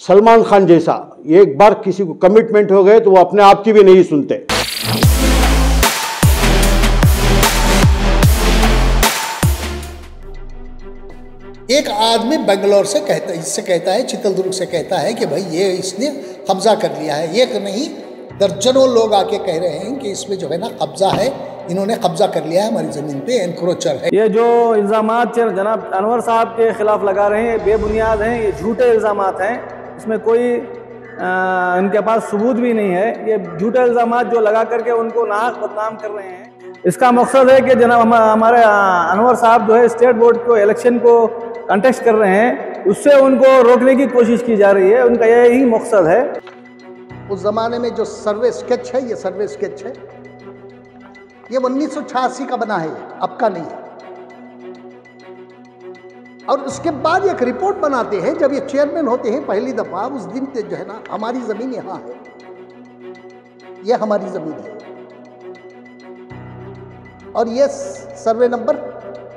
सलमान खान जैसा एक बार किसी को कमिटमेंट हो गए तो वो अपने आप की भी नहीं सुनते। एक आदमी बेंगलोर से कहता है चित्रदुर्ग से कहता है कि भाई ये इसने कब्जा कर लिया है। एक नहीं दर्जनों लोग आके कह रहे हैं कि इसमें जो है ना कब्जा है, इन्होंने कब्जा कर लिया है हमारी ज़मीन पे, एनक्रोचर है। ये जो इल्ज़ामात जनाब अनवर साहब के खिलाफ लगा रहे हैं बेबुनियाद हैं, ये झूठे इल्ज़ामात हैं, इसमें कोई इनके पास सबूत भी नहीं है। ये झूठे इल्ज़ामात जो लगा करके उनको नाहक बदनाम कर रहे हैं। इसका मकसद है कि जनाब हमारे अनवर साहब जो है स्टेट बोर्ड को इलेक्शन को कंटेस्ट कर रहे हैं, उससे उनको रोकने की कोशिश की जा रही है। उनका यही मकसद है। उस ज़माने में जो सर्वे स्केच है, ये सर्वे स्केच है, ये 1986 का बना है, अब का नहीं है। और उसके बाद एक रिपोर्ट बनाते हैं, जब ये चेयरमैन होते हैं पहली दफा, उस दिन जो है ना हमारी जमीन यहाँ है, ये हमारी जमीन है। और ये सर्वे नंबर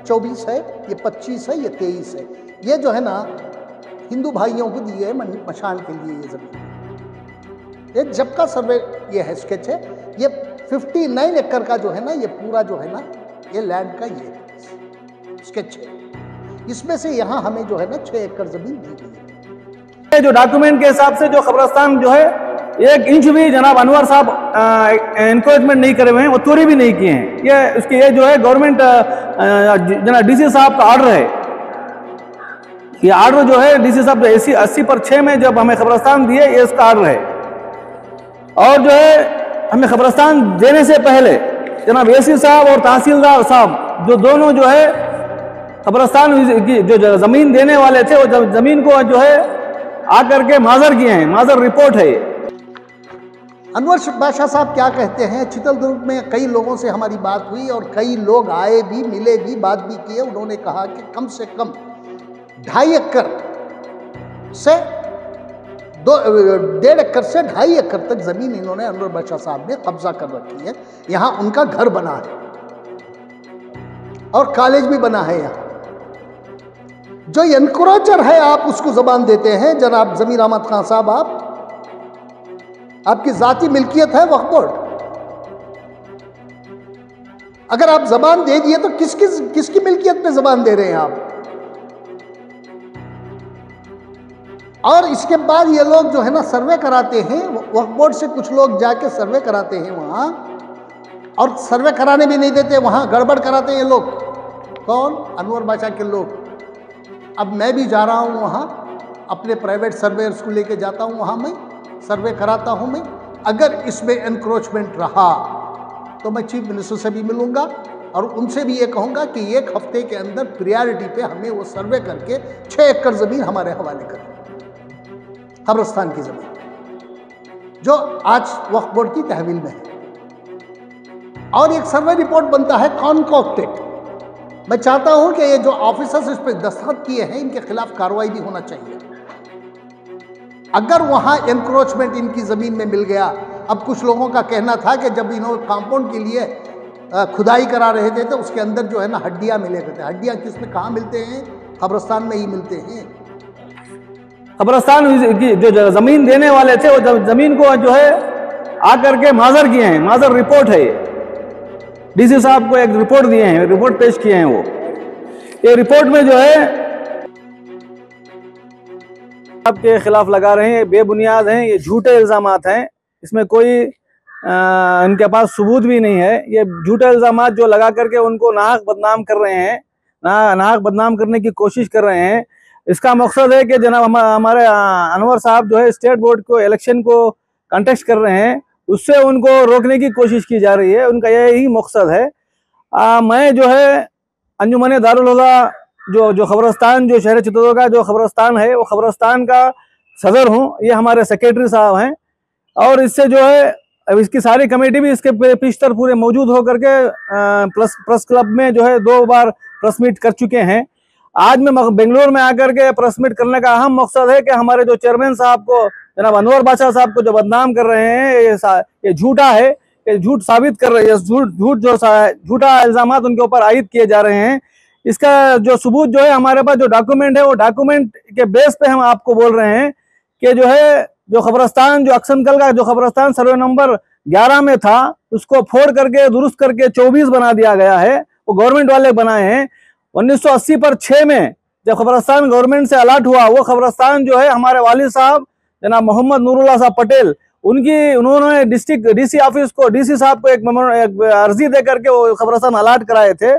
24 है, ये 25 है, ये 23 है। ये जो है ना हिंदू भाइयों को दिए है मशान के लिए ये जमीन। ये जब का सर्वे ये है, स्केच है, ये 59 एकड़ का जो है ना, ये पूरा जो है ना ये लैंड का ये स्केच है। इसमें से यहाँ हमें जो है ना 6 एकड़ जमीन दी गई है। जो डॉक्यूमेंट के हिसाब से जो कब्रिस्तान जो है 1 इंच भी जनाब अनवर साहब एनक्रोचमेंट नहीं करे हुए हैं, वो चोरी भी नहीं किए हैं। ये उसके ये जो है गवर्नमेंट जनाब डीसी साहब का ऑर्डर है। ये ऑर्डर जो है डीसी साहब 80/6 में जब हमें कब्रिस्तान दिए, ये इसका ऑर्डर है। और जो है हमें कब्रिस्तान देने से पहले जनाब एसी साहब और तहसीलदार साहब जो दोनों जो है कब्रिस्तान की जो जमीन देने वाले थे, वो जमीन को जो है आकर के माजर किए हैं। माजर रिपोर्ट है। अनवर बादशाह साहब क्या कहते हैं, चित्रदुर्ग में कई लोगों से हमारी बात हुई और कई लोग आए भी, मिले भी, बात भी किए। उन्होंने कहा कि कम से कम 2.5 एकड़ से 1.5 एकड़ से 2.5 एकड़ तक जमीन इन्होंने अनवर बादशाह साहब ने कब्जा कर रखी है। यहाँ उनका घर बना है और कॉलेज भी बना है। यहाँ जो एनक्रोचर है आप उसको जबान देते हैं जनाब जमीर अहमद खान साहब, आपकी जाती मिल्कियत है वक्फ बोर्ड। अगर आप जबान दे दिए तो किसकी मिल्कियत पे जबान दे रहे हैं आप? और इसके बाद ये लोग जो है ना सर्वे कराते हैं, वक्फ बोर्ड से कुछ लोग जाके सर्वे कराते हैं वहां, और सर्वे कराने भी नहीं देते, वहां गड़बड़ कराते हैं ये लोग। कौन? अनवर बादशाह के लोग। अब मैं भी जा रहा हूँ वहाँ, अपने प्राइवेट सर्वेयर्स को लेके जाता हूँ वहाँ, मैं सर्वे कराता हूँ मैं। अगर इसमें एनक्रोचमेंट रहा तो मैं चीफ मिनिस्टर से भी मिलूँगा और उनसे भी ये कहूँगा कि 1 हफ्ते के अंदर प्रियॉरिटी पे हमें वो सर्वे करके 6 एकड़ ज़मीन हमारे हवाले करें, कब्रिस्तान की ज़मीन जो आज वक्फ बोर्ड की तहवील में है। और एक सर्वे रिपोर्ट बनता है कॉन्कॉक्टेड। मैं चाहता हूं कि ये जो ऑफिसर्स इस पर दस्तखत किए हैं, इनके खिलाफ कार्रवाई भी होना चाहिए। अगर वहां एनक्रोचमेंट इनकी जमीन में मिल गया, अब कुछ लोगों का कहना था कि जब इन्होंने कंपाउंड के लिए खुदाई करा रहे थे तो उसके अंदर जो है ना हड्डियां मिले करते। हड्डियां किसमें कहाँ मिलते हैं? कब्रिस्तान में ही मिलते हैं। कब्रिस्तान की जो जमीन देने वाले थे, वो जमीन को जो है आकर के माजर किए हैं। माजर रिपोर्ट है। डीसी साहब को एक रिपोर्ट दिए हैं, रिपोर्ट पेश किए हैं। वो ये रिपोर्ट में जो है आपके खिलाफ लगा रहे हैं बेबुनियाद हैं, ये झूठे इल्ज़ामात हैं, इसमें कोई इनके पास सबूत भी नहीं है। ये झूठे इल्ज़ामात जो लगा करके उनको नाहक बदनाम कर रहे हैं, नाहक बदनाम करने की कोशिश कर रहे हैं। इसका मकसद है कि जनाब हमारे अनवर साहब जो है स्टेट बोर्ड को इलेक्शन को कंटेस्ट कर रहे हैं, उससे उनको रोकने की कोशिश की जा रही है। उनका यही मकसद है। मैं जो है अंजुमन दारुल हुदा जो कब्रिस्तान जो शहर चित्रदुर्ग का जो कब्रिस्तान है, वो कब्रिस्तान का सदर हूँ। ये हमारे सेक्रेटरी साहब हैं और इससे जो है इसकी सारी कमेटी भी इसके पेशतर पूरे मौजूद होकर के प्रेस क्लब में जो है 2 बार प्रेस मीट कर चुके हैं। आज मैं बेंगलोर में आकर के प्रेस मीट करने का अहम मकसद है कि हमारे जो चेयरमैन साहब को जनाब अनवर बादशाह साहब को जो बदनाम कर रहे हैं, ये झूठा है, ये झूठ साबित कर रहे हैं। झूठा इल्जामात उनके ऊपर आयद किए जा रहे हैं। इसका जो सबूत जो है हमारे पास जो डॉक्यूमेंट है, वो डॉक्यूमेंट के बेस पे हम आपको बोल रहे हैं कि जो है जो खबरस्तान, जो अक्सनकल का जो खबरस्तान सर्वे नंबर 11 में था, उसको फोड़ करके दुरुस्त करके 24 बना दिया गया है। वो गवर्नमेंट वाले बनाए हैं। 1980 पर 6 में जब खबरस्तान गवर्नमेंट से अलॉट हुआ, वो खबरस्तान जो है हमारे वालिद साहब जनाब मोहम्मद नूरुल्लाह साहब पटेल, उन्होंने डिस्ट्रिक्ट डीसी ऑफिस को, डीसी साहब को एक अर्जी दे करके वो खबरस्तान अलॉट कराए थे।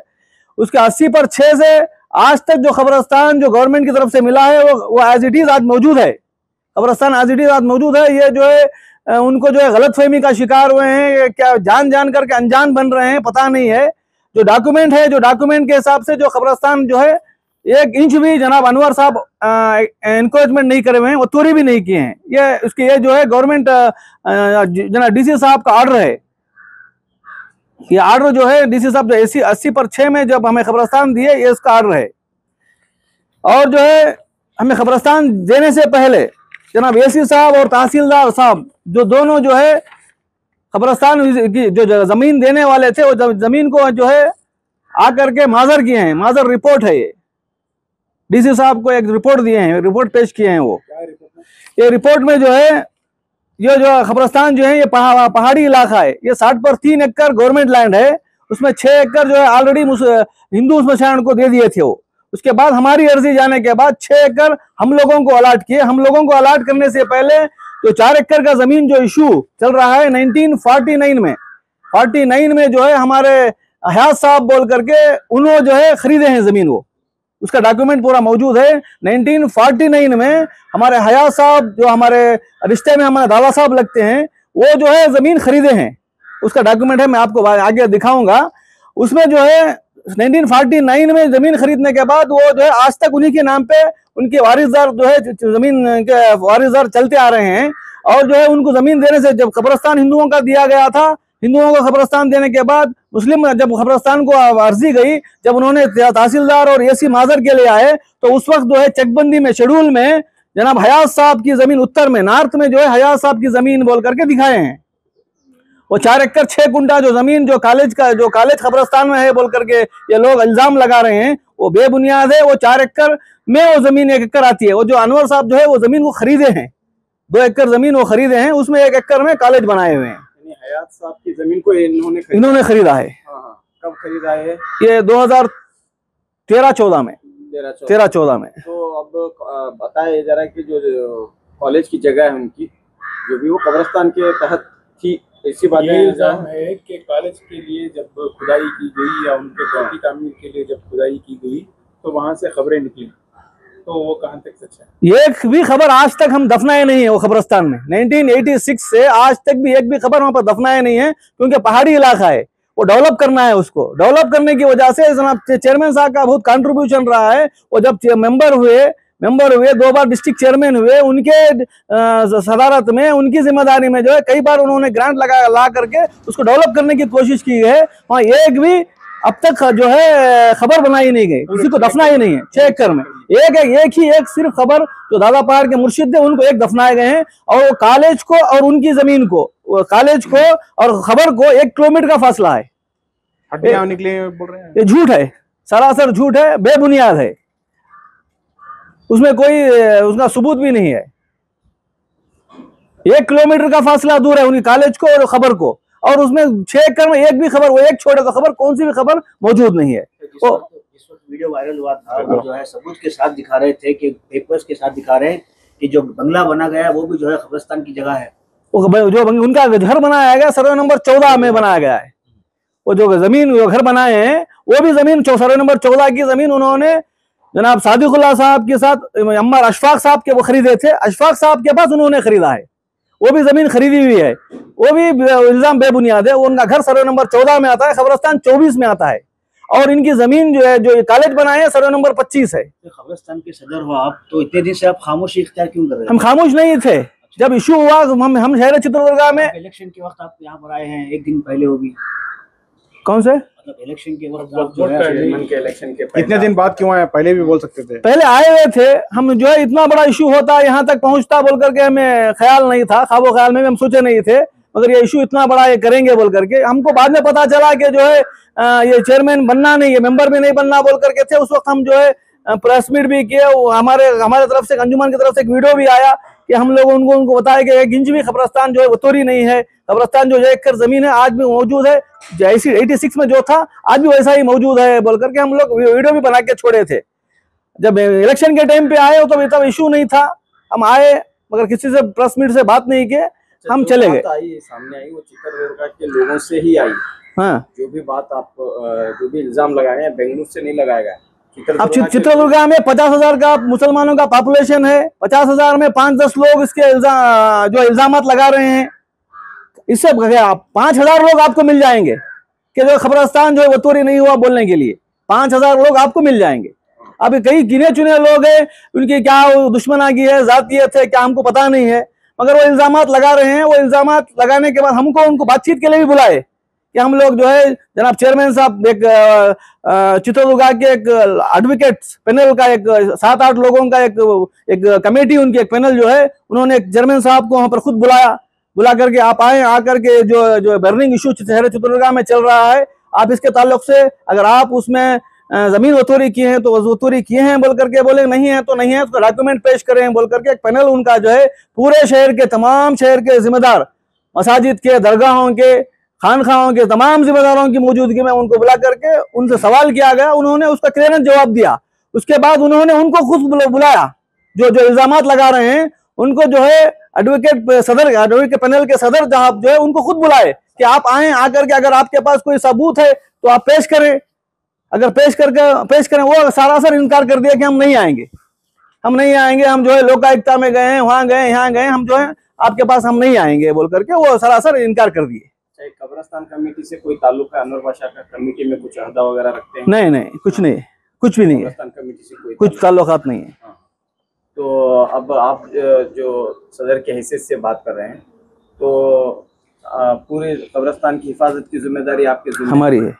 उसके 80 पर 6 से आज तक जो खबरस्तान जो गवर्नमेंट की तरफ से मिला है वो एज इट इज आज मौजूद है। खबरस्तान एज इट इज आज मौजूद है। ये जो है उनको जो है गलतफहमी का शिकार हुए हैं, क्या जान करके अनजान बन रहे हैं, पता नहीं है। जो डॉक्यूमेंट है, जो डॉक्यूमेंट के हिसाब से जो खबरस्तान जो है 1 इंच भी जनाब अनवर साहब एनक्रोचमेंट नहीं करे हुए हैं, वो तोड़ी भी नहीं किए हैं। ये जो है गवर्नमेंट जनाब डीसी साहब का ऑर्डर है। ये ऑर्डर जो है डीसी साहब 80 पर 6 में जब हमें खबरस्तान दिए, ये इसका ऑर्डर है। और जो है हमें खबरस्तान देने से पहले जनाब एसी साहब और तहसीलदार साहब जो दोनों जो है खबरस्तान की जो जमीन देने वाले थे, वो जमीन को जो है आकर के माजर किए हैं। माजर रिपोर्ट है ये, डीसी साहब को एक रिपोर्ट दिए हैं, रिपोर्ट पेश किए हैं। वो ये रिपोर्ट में जो है ये जो खबरस्तान जो है ये पहाड़ी इलाका है। ये 60 पर 3 एकड़ गवर्नमेंट लैंड है। उसमें 6 एकड़ जो है ऑलरेडी हिंदू मुसलमान को दे दिए थे वो। उसके बाद हमारी अर्जी जाने के बाद 6 एकड़ हम लोगों को अलॉट किए। हम लोगों को अलॉट करने से पहले जो 4 एकड़ का जमीन जो इशू चल रहा है 1949 में, 49 में जो है हमारे हयात साहब बोल करके उन्होंने जो है खरीदे हैं जमीन। वो उसका डॉक्यूमेंट पूरा मौजूद है। 1949 में हमारे हयात साहब जो हमारे रिश्ते में हमारे दादा साहब लगते हैं, वो जो है जमीन खरीदे हैं। उसका डॉक्यूमेंट है, मैं आपको आगे दिखाऊंगा। उसमें जो है 1949 में जमीन खरीदने के बाद वो जो है आज तक उन्हीं के नाम पे उनके वारिसदार जो है जमीन के वारिसदार चलते आ रहे हैं। और जो है उनको जमीन देने से जब खबरस्तान हिंदुओं का दिया गया था, हिंदुओं को खबरस्तान देने के बाद मुस्लिम जब खबरस्तान को अर्जी गई, जब उन्होंने तहसीलदार और एसी माजर के लिए आए, तो उस वक्त जो है चकबंदी में शेड्यूल में जनाब हयात साहब की जमीन उत्तर में नॉर्थ में जो है हयात साहब की जमीन बोल करके दिखाए हैं। वो 4 एकड़ 6 गुंठा जो जमीन जो कॉलेज खबरस्तान में है बोल करके ये लोग इल्जाम लगा रहे हैं, वो बेबुनियाद है। वो 4 एकड़ में वो जमीन 1 एकड़ आती है। वो जो अनवर साहब जो है वो जमीन को खरीदे हैं, 2 एकड़ जमीन वो खरीदे हैं, उसमें 1 एकड़ में कॉलेज बनाए हुए हैं। हयात साहब की जमीन को इन्होंने खरीदा है। कब खरीदा है? ये 2013-14 में। 13-14 में। तो अब बताए जरा कि जो कॉलेज की जगह है उनकी, जो भी वो कब्रिस्तान के तहत थी, ऐसी बात है कि कॉलेज के लिए जब खुदाई की गई या उनके जाती तामीर के लिए जब खुदाई की गई तो वहां से खबरें निकली, तो वो कहां तक सच है? एक भी खबर आज तक हम दफनाए नहीं है वो खबरस्तान में। 1986 से आज तक भी एक भी खबर वहां पर दफनाए नहीं है, क्योंकि पहाड़ी इलाका है। वो डेवलप करना है, उसको डेवलप करने की वजह से जनाब चेयरमैन साहब का बहुत कंट्रीब्यूशन रहा है। वो जब मेंबर हुए 2 बार डिस्ट्रिक्ट चेयरमैन हुए, उनके सदारत में उनकी जिम्मेदारी में जो है कई बार उन्होंने ग्रांट ला करके उसको डेवलप करने की कोशिश की है। वहाँ एक भी अब तक जो है खबर बनाई नहीं गई, किसी को दफना ही नहीं है। 6 एकड़ में एक सिर्फ खबर जो दादा पहाड़ के मुर्शिद थे उनको एक दफनाए गए हैं। और वो कॉलेज को और उनकी जमीन को, कॉलेज को और खबर को 1 किलोमीटर का फासला है। हड्डियां निकले बोल रहे हैं। ये झूठ है, सरासर झूठ है, बेबुनियाद है। उसमें कोई उसका सबूत भी नहीं है। 1 किलोमीटर का फासला दूर है उनकी कॉलेज को और खबर को, और उसमें 6 एकड़ में एक भी खबर, वो एक छोड़े तो खबर कौन सी भी खबर मौजूद नहीं है। जिस वक्त वीडियो वायरल हुआ था, वो जो है सबूत के साथ दिखा रहे थे कि पेपर्स के साथ दिखा रहे हैं कि जो बंगला बना गया है वो भी जो है खबरस्तान की जगह है। वो जो उनका घर बनाया गया सर्वे नंबर 14 में बनाया गया है। वो जो जमीन जो घर बनाए हैं वो भी जमीन सर्वे नंबर 14 की जमीन उन्होंने जनाब सादिकुल्लाह साहब के साथ अम्मर अशफाक साहब के वो खरीदे थे। अशफाक साहब के पास उन्होंने खरीदा है, वो भी जमीन खरीदी हुई है। वो भी इल्जाम बेबुनियाद है। वो उनका घर सर्वे नंबर 14 में आता है, खबरस्तान 24 में आता है। और इनकी जमीन जो है जो कॉलेज बनाए हैं सर्वे नंबर 25 है। खबरस्तान के सदर हो आप, तो इतने दिन से आप खामोशी इख्तियार क्यों कर रहे हैं? हम खामोश नहीं थे। जब इशू हुआ हम शहर चित्रदुर्गा में इलेक्शन के वक्त आप यहाँ पर आए हैं, 1 दिन पहले वो भी। कौन से मतलब इलेक्शन के वक्त आप जो है इलेक्शन के इतने दिन बाद क्यों आए? पहले भी बोल सकते थे। पहले आए हुए थे हम, जो है इतना बड़ा इशू होता यहाँ तक पहुंचता बोल करके हमें ख्याल नहीं था, ख्वाबो ख्याल में भी हम सोचे नहीं थे। मगर ये इशू इतना बड़ा ये करेंगे बोल करके हमको बाद में पता चला कि जो है ये चेयरमैन बनना नहीं है, मेंबर भी नहीं बनना बोल करके थे। उस वक्त हम जो है प्रेस मीट भी किए, हमारे तरफ से अंजुमन की तरफ से एक वीडियो भी आया कि हम लोग उनको बताया कि 1 इंच भी कब्रिस्तान जो है वतूरी नहीं है। कब्रिस्तान जो 1 एकड़ जमीन है आज भी मौजूद है, जैसी 86 में जो था आज भी वैसा ही मौजूद है बोल करके हम लोग वीडियो भी बना के छोड़े थे। जब इलेक्शन के टाइम पे आए तो तब इशू नहीं था, हम आए मगर किसी से प्रेस मीट से बात नहीं किए, हम चले गए। सामने आई वो चित्रदुर्गा के लोगों से ही आई। हाँ, जो भी बात आप जो भी इल्जाम लगाए हैं बेंगलुरु से नहीं लगाया गया। अब चित्रदुर्गा में 50,000 का मुसलमानों का पॉपुलेशन है, 50,000 में 5-10 लोग इसके जो इल्जामात लगा रहे हैं, इससे 5,000 लोग आपको मिल जाएंगे कि जो कब्रिस्तान जो है वतूरी नहीं हुआ बोलने के लिए 5,000 लोग आपको मिल जाएंगे। अभी कई गिने चुने लोग हैं, उनकी क्या दुश्मनागी है, जातियत है, क्या हमको पता नहीं है, मगर वो इल्जामात लगा रहे हैं। वो इल्जामात लगाने के बाद हमको उनको बातचीत के लिए भी बुलाए कि हम लोग जो है जनाब चेयरमैन साहब एक चित्रदुर्गा के एक एडवोकेट्स पैनल का एक 7-8 लोगों का एक कमेटी, उनकी एक पैनल जो है, उन्होंने एक चेयरमैन साहब को वहां पर खुद बुला करके आप आए, आकर के जो बर्निंग इशू शहर चित्रदुर्गा में चल रहा है, आप इसके ताल्लुक से अगर आप उसमें जमीन वतूरी किए हैं तो वतूरी किए हैं बोल करके बोले, नहीं है तो नहीं है, उसका डॉक्यूमेंट पेश करें बोल करके एक पैनल उनका जो है पूरे शहर के तमाम शहर के जिम्मेदार, मसाजिद के, दरगाहों के, खानखाहों के तमाम जिम्मेदारों की मौजूदगी में उनको बुला करके उनसे सवाल किया गया। उन्होंने उसका क्लियर जवाब दिया। उसके बाद उन्होंने उनको खुद बुलाया, जो इल्जामात लगा रहे हैं उनको जो है एडवोकेट पैनल के सदर साहब जो है उनको खुद बुलाए कि आप आए, आकर के अगर आपके पास कोई सबूत है तो आप पेश करें। अगर पेश करें, वो सरासर इनकार कर दिया कि हम नहीं आएंगे, हम जो है लोकायुक्ता में गए हैं, वहां गए, यहाँ गए, हम जो है आपके पास हम नहीं आएंगे बोल करके वो सरासर इनकार कर दिए। कब्रिस्तान कमेटी से कोई ताल्लुक है? अनवर बादशाह का कमेटी में कुछ अहदा वगैरह रखते हैं? नहीं, कुछ नहीं, कुछ भी नहीं है, कब्रिस्तान कमेटी से कुछ ताल्लुकात नहीं है। हाँ। तो अब आप जो सदर के हैसियत से बात कर रहे हैं तो पूरे कब्रिस्तान की हिफाजत की जिम्मेदारी आपके हमारी है।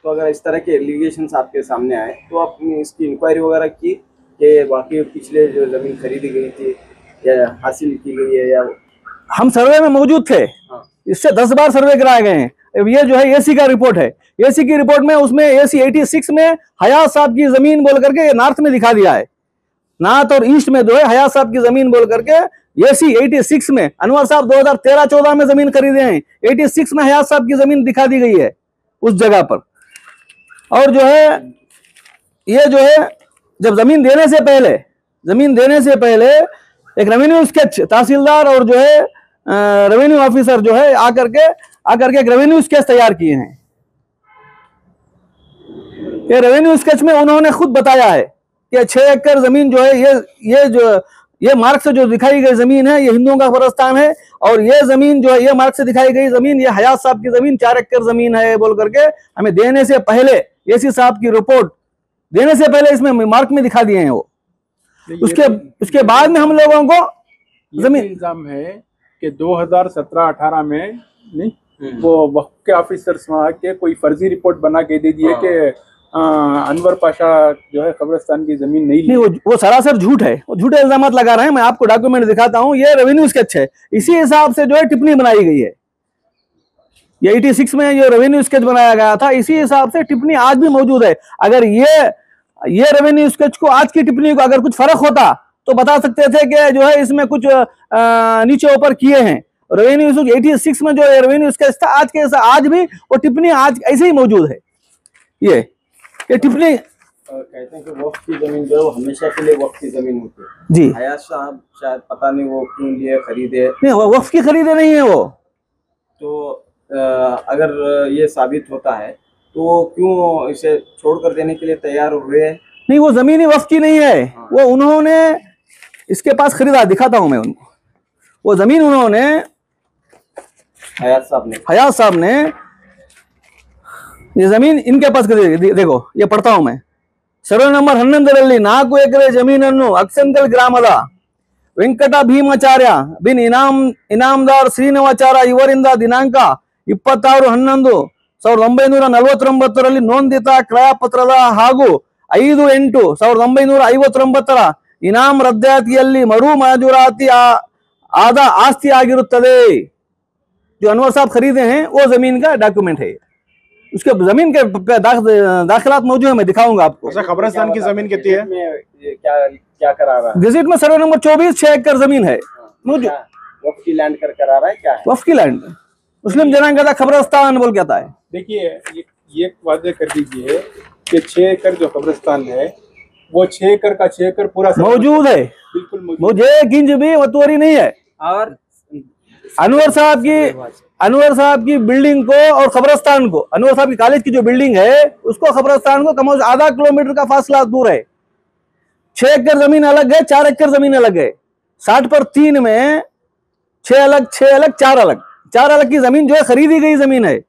तो अगर इस तरह के एलिगेशंस आपके सामने आए तो आपने इसकी इंक्वायरी वगैरह की कि वाकई पिछले जो जमीन खरीदी गई थी या हासिल की गई है? या हम सर्वे में मौजूद थे। हाँ। इससे 10 बार सर्वे कराए गए हैं। ये जो है एसी का रिपोर्ट है, एसी की रिपोर्ट में उसमें एसी 86 में हयात साहब की जमीन बोल करके नॉर्थ में दिखा दिया है, नॉर्थ और ईस्ट में जो है हयात साहब की जमीन बोल करके एसी 86 में अनवर साहब 2013-14 में जमीन खरीदे हैं, 86 में हयात साहब की जमीन दिखा दी गई है उस जगह पर। और जो है ये जो है जब जमीन देने से पहले एक रेवेन्यू स्केच तहसीलदार और जो है रेवेन्यू ऑफिसर जो है आकर के एक रेवेन्यू स्केच तैयार किए हैं। ये रेवेन्यू स्केच में उन्होंने खुद बताया है कि 6 एकड़ जमीन जो है ये मार्ग से जो दिखाई गई जमीन है ये हिंदुओं का कब्रिस्तान है, और ये जमीन जो है ये मार्ग से दिखाई गई जमीन ये हयात साहब की जमीन 4 एकड़ जमीन है बोल करके हमें देने से पहले, एसी साहब की रिपोर्ट देने से पहले इसमें मार्क में दिखा दिए हैं वो। उसके बाद में हम लोगों को जमीन इल्जाम है कि 2017-18 में नहीं वो वक्त के ऑफिसर्स वहाँ के कोई फर्जी रिपोर्ट बना के दे दिए कि अनवर पाशा जो है कब्रिस्तान की जमीन नहीं, वो सरासर झूठ है, वो झूठे इल्जामात लगा रहे हैं। मैं आपको डॉक्यूमेंट दिखाता हूँ, ये रेवेन्यू स्केच है, इसी हिसाब से जो है टिप्पणी बनाई गई है। ये 86 में जो रेवेन्यू स्केच बनाया गया था इसी हिसाब से टिप्पणी आज भी मौजूद है। अगर ये रेवेन्यू स्केच को आज की टिप्पणी को अगर कुछ फर्क होता तो बता सकते थे कि जो है इसमें कुछ नीचे ऊपर किए हैं। रेवेन्यू 86 में जो रेवेन्यू स्केच था आज भी वो टिप्पणी आज ऐसे ही मौजूद है। ये टिप्पणी कहते हैं कि वक्फ की जमीन जो है वो हमेशा के लिए वक्फ की जमीन होती है जी। हयात साहब शायद पता नहीं वो क्यों लिए खरीदे, नहीं वो वक्फ की खरीदे नहीं है वो। तो अगर ये साबित होता है तो क्यों इसे छोड़कर देने के लिए तैयार हुए? नहीं वो जमीन ही वक्फ की नहीं है। हाँ। वो उन्होंने इसके पास खरीदा, दिखाता हूं मैं उनको, वो जमीन उन्होंने हयात साहब ने ये जमीन इनके पास खरीदी। देखो ये पढ़ता हूं मैं, सर्वे नंबर 11 4 ಎಕರೆ ಜಮೀನನ್ನು ಅಕ್ಸೆಂಕಲ್ ಗ್ರಾಮದ ವೆಂಕಟ ಭೀಮಾಚಾರ್ಯ ಬಿನ್ ಇನಾಮದಾರ್ ಶ್ರೀನಿವಾಚಾರ್ಯ ಇವರಿಂದ ದಿನಾಂಕ 26/11/1949 ನೋಂದಿತ ಕ್ರಯಪತ್ರದ ಹಾಗೂ 5/8/1959 ಇನಾಮ್ ರದ್ದಾತಿಯಲ್ಲಿ ಮರು ಮಂಜೂರಾತಿ ಆದ ಆಸ್ತಿ ಆಗಿರುತ್ತದೆ। जो अनवर साहब खरीदे हैं वो जमीन का डॉक्यूमेंट है। उसके जमीन के दाखिलात मौजूद है, मैं दिखाऊंगा आपको। अच्छा, कब्रिस्तान की जमीन कितनी है? क्या क्या करा रहा है? गजट में सर्वे नंबर 24 6 एकड़ जमीन है मौजूद। वक्फ की लैंड कर करा रहा है, क्या है? वक्फ की लैंड, मुस्लिम जनांगदा कब्रिस्तान बोल कहता है। देखिए ये वादे कर दीजिए कि 6 एकड़ जो कब्रिस्तान है वो 6 एकड़ का 6 एकड़ पूरा मौजूद है, बिल्कुल मौजूद। मुझे एक इंच भी वतूरी नहीं है। और अनवर साहब की बिल्डिंग को और कब्रिस्तान को, अनवर साहब की कॉलेज की जो बिल्डिंग है उसको कब्रिस्तान को कम से कम आधा किलोमीटर का फासला दूर है। 6 एकड़ जमीन अलग है, 4 एकड़ जमीन अलग है। 60/3 में 6 अलग 4 अलग, 4 अलग की जमीन जो है खरीदी गई जमीन है,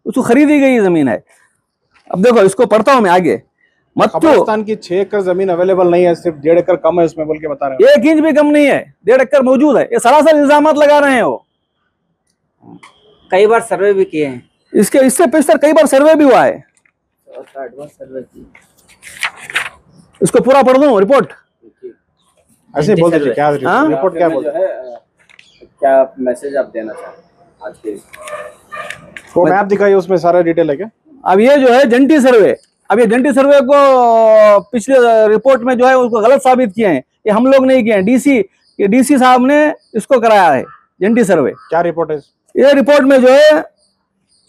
उसको खरीदी गई जमीन है। अब देखो इसको पढ़ता हूं मैं आगे। कब्रिस्तान की 6 एकड़ जमीन अवेलेबल नहीं है, सिर्फ 1.5 एकड़ कम है इसमें बोल के बता रहे हैं। 1 इंच भी कम नहीं है, 1.5 एकड़ मौजूद है। ये सरासर इल्जामात लगा रहे हैं वो। कई बार सर्वे भी किए हैं इससे पेशतर कई बार सर्वे भी हुआ है। एडवांस सर्वे की। इसको पूरा पढ़ दूं रिपोर्ट? ऐसे बोल दीजिए, क्या हाँ? रिपोर्ट क्या बोल, क्या मैसेज आप देना चाहते हैं आज के? वो मैप दिखाइए, उसमें सारा डिटेल है क्या? अब ये जो है जंटी सर्वे, अब ये जंटी सर्वे को पिछले रिपोर्ट में जो है उसको गलत साबित किए हैं। ये हम लोग नहीं किए हैं, डीसी साहब ने इसको कराया है जंटी सर्वे। क्या रिपोर्ट है? ये रिपोर्ट में जो है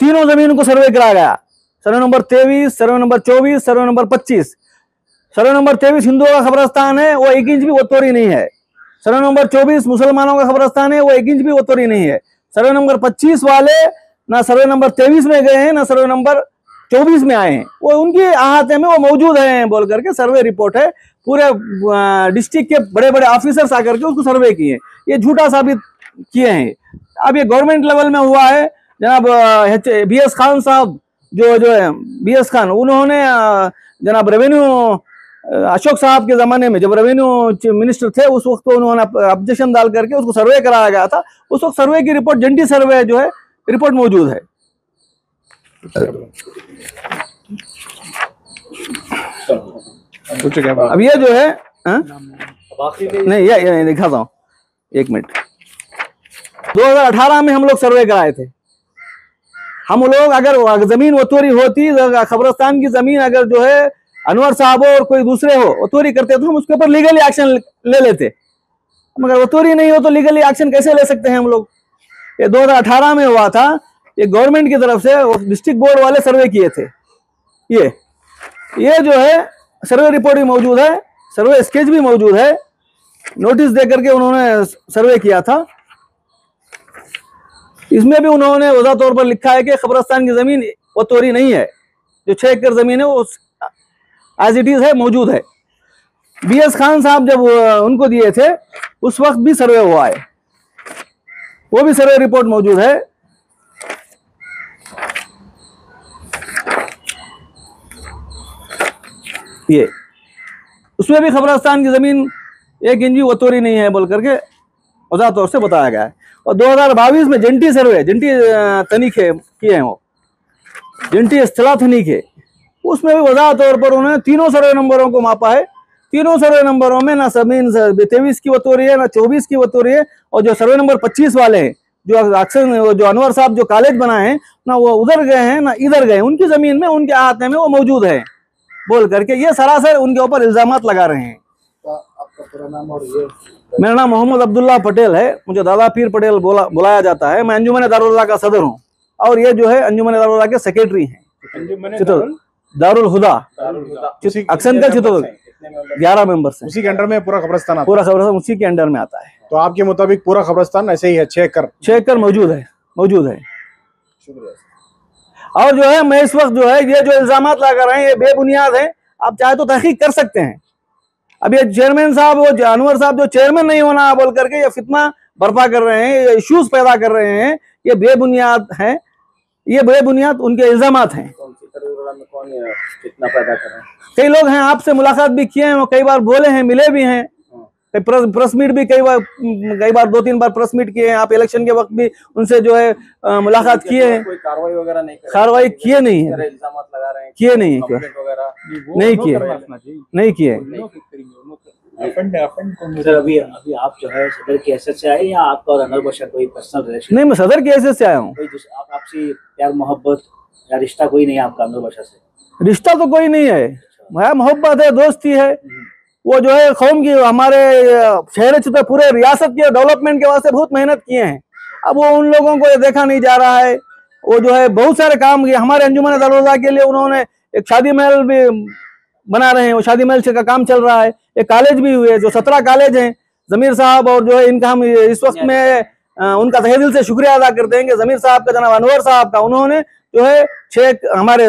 तीनों जमीन को सर्वे कराया गया। Survey number 23, survey number 24, survey number 25। Survey number 23 हिंदुओं का कब्रिस्तान है, वो 1 इंच भी वतूरी नहीं है। सर्वे नंबर 24 मुसलमानों का कब्रिस्तान है, वो 1 इंच भी वतूरी नहीं है। सर्वे नंबर 25 वाले ना सर्वे नंबर 23 में गए हैं, ना सर्वे नंबर 24 में आए हैं, वो उनके अहाते में वो मौजूद हैं बोल करके सर्वे रिपोर्ट है। पूरे डिस्ट्रिक्ट के बड़े बड़े ऑफिसर्स आकर के उसको सर्वे किए, ये झूठा साबित किए हैं। अब ये गवर्नमेंट लेवल में हुआ है। जनाब BS खान साहब जो है BS खान, उन्होंने जनाब रेवेन्यू अशोक साहब के जमाने में जब रेवेन्यू मिनिस्टर थे उस वक्त तो उन्होंने ऑब्जेक्शन डाल करके उसको सर्वे कराया गया था। उस वक्त सर्वे की रिपोर्ट जंटी सर्वे जो है रिपोर्ट मौजूद है। अब ये जो है नहीं, ये दिखाता हूँ, 1 मिनट। 2018 में हम लोग सर्वे कराए थे। हम लोग अगर जमीन वतूरी होती, कब्रिस्तान की जमीन अगर जो है अनवर साहब और कोई दूसरे हो वतूरी करते तो हम उसके ऊपर लीगली एक्शन ले लेते, मगर वतूरी नहीं हो तो लीगली एक्शन कैसे ले सकते हैं हम लोग? ये 2018 में हुआ था। ये गवर्नमेंट की तरफ से डिस्ट्रिक्ट बोर्ड वाले सर्वे किए थे। ये जो है सर्वे रिपोर्ट भी मौजूद है, सर्वे स्केच भी मौजूद है, नोटिस दे करके उन्होंने सर्वे किया था। इसमें भी उन्होंने वज़ाह तौर पर लिखा है कि कब्रिस्तान की जमीन वतूरी नहीं है, जो 6 एकड़ जमीन है वो एज इट इज है, मौजूद है। BS खान साहब जब उनको दिए थे उस वक्त भी सर्वे हुआ है, वो भी सर्वे रिपोर्ट मौजूद है। ये उसमें भी कब्रिस्तान की जमीन 1 इंच भी वतूरी नहीं है बोल करके वज़ाह तौर से बताया गया है। और 2022 में जंटी सर्वे, जंटी तनीखे किए हैं, वो जंटी इस्तिलाह तनीखे, उसमें भी वज़ाह तौर पर उन्होंने तीनों सर्वे नंबरों को मापा है। तीनों सर्वे नंबरों में ना जमीन 23 की वतूरी है, ना 24 की वतूरी है। और जो सर्वे नंबर 25 वाले हैं, जो अक्सर जो अनवर साहब जो कॉलेज बनाए हैं ना, वो उधर गए हैं ना इधर गए, उनकी जमीन में उनके अहाते में वो मौजूद है बोल करके ये सरासर उनके ऊपर इल्जामात लगा रहे हैं। आपका पूरा नाम और ये? मेरा नाम मोहम्मद अब्दुल्ला पटेल है, मुझे दादा पीर पटेल बुलाया जाता है। मैं अंजुमन दारुल्लाह का सदर हूँ और ये जो है अंजुमन दारुल्लाह के सेक्रेटरी हैं, दारुल हुदा अक्सनकल चित्तौड़। 11 मेंबर्स हैं। उसी के अंडर में पूरा कब्रिस्तान आता है? पूरा कब्रिस्तान उसी के अंडर में आता है। तो आपके मुताबिक पूरा कब्रिस्तान ऐसे ही है? 6 एकड़ मौजूद है। और जो है मैं इस वक्त जो है ये जो इल्जामात लगा रहे हैं ये बेबुनियाद है। आप चाहे तो तहकीक कर सकते हैं। अब ये चेयरमैन साहब, वो अनवर साहब जो चेयरमैन नहीं होना बोल करके ये फितना बर्पा कर रहे हैं, ये इश्यूज पैदा कर रहे हैं, ये बेबुनियाद है। ये बेबुनियाद उनके इल्जामात हैं। कौन कितना पैदा कर रहे हैं? कई लोग हैं, आपसे मुलाकात भी किए हैं, कई बार बोले हैं, मिले भी हैं, प्रेस मीट भी कई बार 2-3 बार प्रेस मीट किए हैं। आप इलेक्शन के वक्त भी उनसे जो है मुलाकात किए हैं। कोई कार्रवाई वगैरह नहीं? कार्रवाई किए नहीं है, इल्जामात लगा रहे हैं, किए नहीं है, नहीं किए। सर अभी आप जो है सदर की हैसियत से आए या आपका और अनवर बशर कोई पर्सनल रिलेशन? नहीं, मैं सदर की हैसियत से आया हूँ। कोई आपसी प्यार मोहब्बत या रिश्ता कोई नहीं है आपका अनवर पाशा से? रिश्ता तो कोई नहीं है, मोहब्बत है, दोस्ती है। वो जो है कौम की, हमारे शहर से तो पूरे रियासत के डेवलपमेंट के वास्ते बहुत मेहनत किए हैं। अब वो उन लोगों को ये देखा नहीं जा रहा है। वो जो है बहुत सारे काम किए हमारे अंजुमन दरवाजा के लिए। उन्होंने एक शादी महल भी बना रहे हैं, वो शादी महल का काम चल रहा है। एक कॉलेज भी हुए, जो 17 कॉलेज हैं जमीर साहब, और जो है इनका हम इस वक्त में उनका तहे दिल से शुक्रिया अदा करते हैं कि जमीर साहब का, जनाब अनवर साहब का, उन्होंने जो है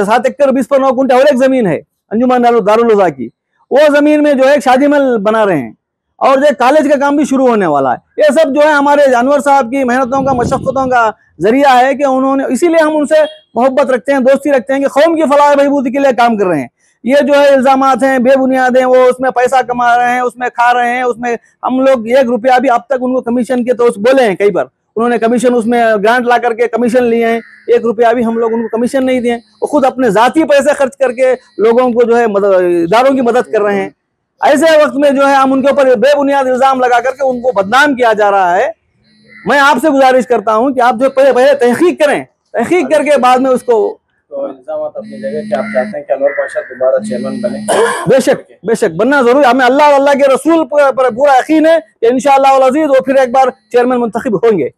7 एकड़ 20 कुंटल और एक जमीन है अंजुमन दारुल की, वो जमीन में जो है शादी महल बना रहे हैं, और जो कॉलेज का काम भी शुरू होने वाला है। ये सब जो है हमारे अनवर साहब की मेहनतों का, मशक्क़तों का जरिया है कि उन्होंने, इसीलिए हम उनसे मोहब्बत रखते हैं, दोस्ती रखते हैं कि कौम की फलाह बहबूदी के लिए काम कर रहे हैं। ये जो है इल्जामात हैं बेबुनियाद हैं, वो उसमें पैसा कमा रहे हैं, उसमें खा रहे हैं, उसमें हम लोग 1 रुपया भी अब तक उनको कमीशन के तो बोले हैं कई बार, उन्होंने कमीशन उसमें ग्रांट ला करके कमीशन लिए हैं, 1 रुपया भी हम लोग उनको कमीशन नहीं दिए। वो खुद अपने जाती पैसे खर्च करके लोगों को जो है इदारों की मदद कर रहे हैं। ऐसे वक्त में जो है हम उनके ऊपर बेबुनियाद इल्जाम लगा करके उनको बदनाम किया जा रहा है। मैं आपसे गुजारिश करता हूं कि आप जो पहले तहकीक करें, तहकीक करके बाद में उसको। तो इल्जामात अपनी जगह कि आप चाहते हैं कि अनवर पाशा दोबारा चेयरमैन बने? बेशक बनना जरूरी, हमें अल्लाह और अल्लाह के रसूल पर पूरा यकीन है कि इंशाअल्लाह अज़ीज़ वो फिर एक बार चेयरमैन मुंतखब होंगे।